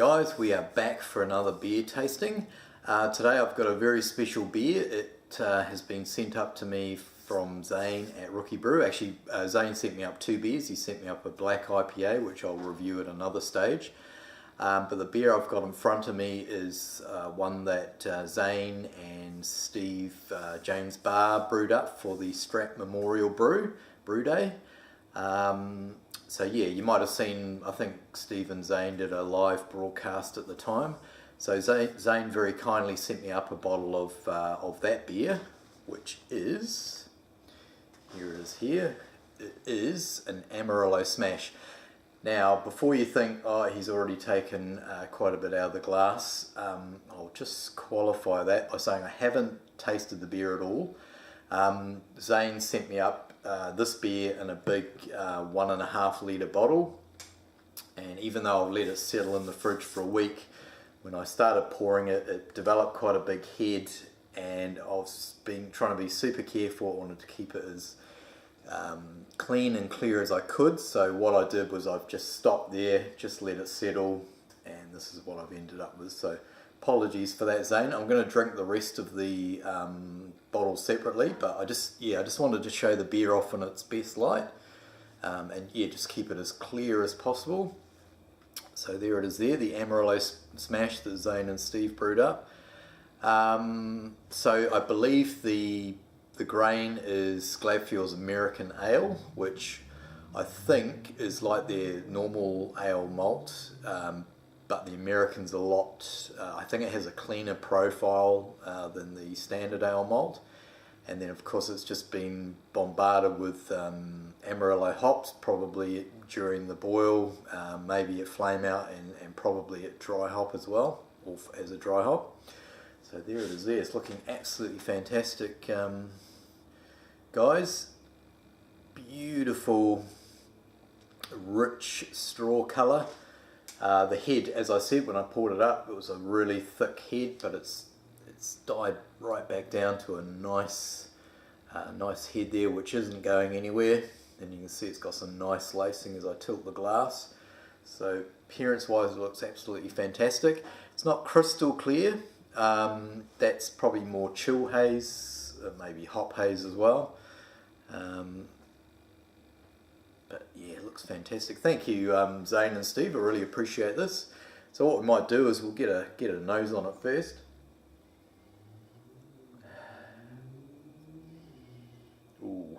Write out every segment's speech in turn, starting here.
guys, we are back for another beer tasting. Today I've got a very special beer. It has been sent up to me from Zane at RookieBrew. Actually, Zane sent me up two beers. He sent me up a black IPA, which I'll review at another stage. But the beer I've got in front of me is one that Zane and Steve James Barr brewed up for the Strap Memorial Brew Day. So yeah, you might have seen, I think Steve and Zane did a live broadcast at the time. So Zane very kindly sent me up a bottle of that beer, which is, here it is here, it is an Amarillo SMaSH. Now, before you think, oh, he's already taken quite a bit out of the glass, I'll just qualify that by saying I haven't tasted the beer at all. Zane sent me up this beer in a big 1.5 litre bottle, and even though I've let it settle in the fridge for a week, when I started pouring it, it developed quite a big head, and I've been trying to be super careful. I wanted to keep it as clean and clear as I could, so what I did was I've just stopped there, just let it settle, and this is what I've ended up with. So apologies for that, Zane. I'm going to drink the rest of the bottle separately, but I just wanted to show the beer off in its best light, and yeah, just keep it as clear as possible. So there it is there, the Amarillo SMaSH that Zane and Steve brewed up. So I believe the grain is Gladfield's American Ale, which I think is like their normal ale malt, but the American's a lot, I think it has a cleaner profile than the standard ale malt. And then of course it's just been bombarded with Amarillo hops, probably during the boil, maybe at flame out, and probably at dry hop as well, or as a dry hop. So there it is there, it's looking absolutely fantastic, guys. Beautiful, rich straw colour. The head, as I said when I poured it up, it was a really thick head, but it's died right back down to a nice head there, which isn't going anywhere. And you can see it's got some nice lacing as I tilt the glass. So appearance wise, it looks absolutely fantastic. It's not crystal clear. That's probably more chill haze, maybe hop haze as well. But yeah, it looks fantastic. Thank you, Zane and Steve. I really appreciate this. So what we might do is we'll get a nose on it first. Ooh,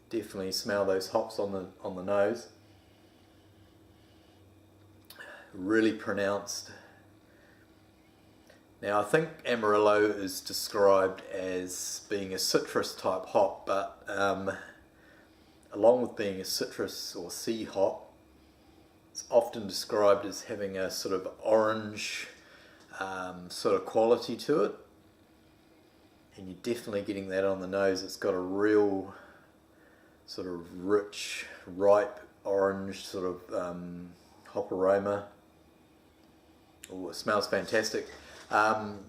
definitely smell those hops on the nose. Really pronounced. Now I think Amarillo is described as being a citrus type hop, but along with being a citrus or sea hop, it's often described as having a sort of orange sort of quality to it, and you're definitely getting that on the nose. It's got a real sort of rich, ripe orange sort of hop aroma. Oh, it smells fantastic. Not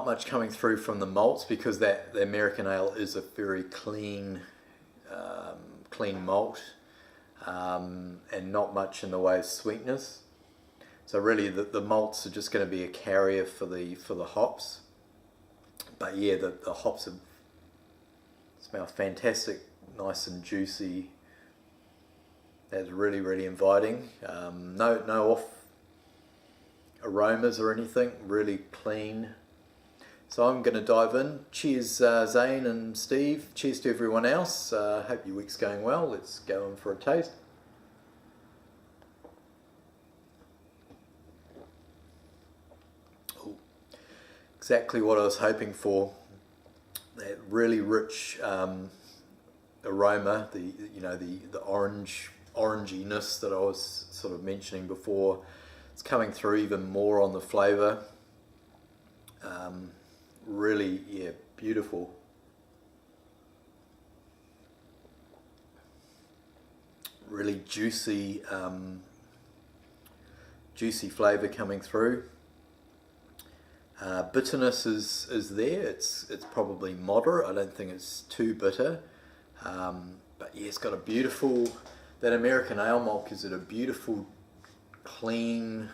much coming through from the malts, because the American ale is a very clean malt, and not much in the way of sweetness. So really the malts are just going to be a carrier for the hops. But yeah, the hops smell fantastic, nice and juicy. That's really, really inviting. No off aromas or anything, really clean. So I'm going to dive in. Cheers, Zane and Steve. Cheers to everyone else. Hope your week's going well. Let's go in for a taste. Ooh, exactly what I was hoping for. That really rich aroma. The oranginess that I was sort of mentioning before. It's coming through even more on the flavour. Really, yeah, beautiful. Really juicy, juicy flavour coming through. Bitterness is there. It's probably moderate. I don't think it's too bitter. But yeah, it's got a beautiful, that American ale malt gives it a beautiful clean,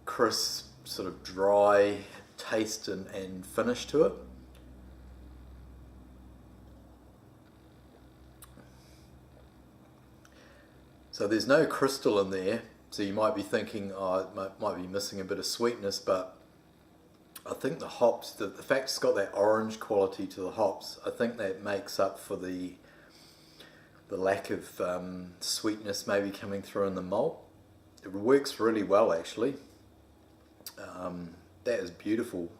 crisp, sort of dry taste and finish to it. So there's no crystal in there, so you might be thinking, oh, it might be missing a bit of sweetness, but I think the hops, the fact it's got that orange quality to the hops, I think that makes up for the lack of sweetness maybe coming through in the malt. It works really well actually. That is beautiful.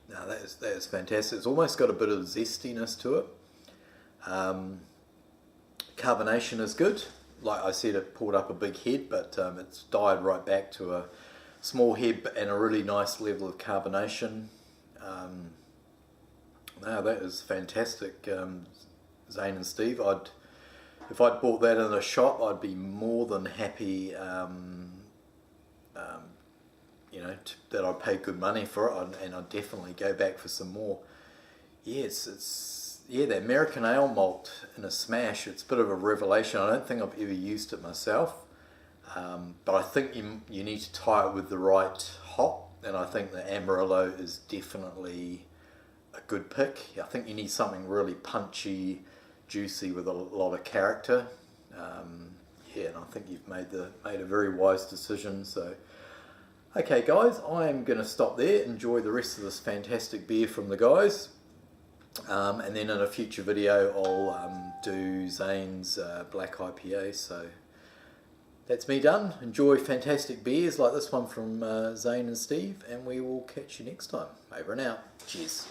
No, that is fantastic. It's almost got a bit of zestiness to it. Carbonation is good. Like I said, it pulled up a big head, but it's died right back to a small head and a really nice level of carbonation. No, that is fantastic, Zane and Steve. If I'd bought that in a shop, I'd be more than happy. You know, that I'd pay good money for it, and I'd definitely go back for some more. Yes, yeah, the American ale malt in a SMaSH, it's a bit of a revelation. I don't think I've ever used it myself, but I think you need to tie it with the right hop, and I think the Amarillo is definitely a good pick. I think you need something really punchy, juicy with a lot of character. Yeah, and I think you've made a very wise decision. So, okay, guys, I am going to stop there. Enjoy the rest of this fantastic beer from the guys. And then in a future video I'll do Zane's black IPA. So that's me done. Enjoy fantastic beers like this one from Zane and Steve, and we will catch you next time. Over and out. Cheers.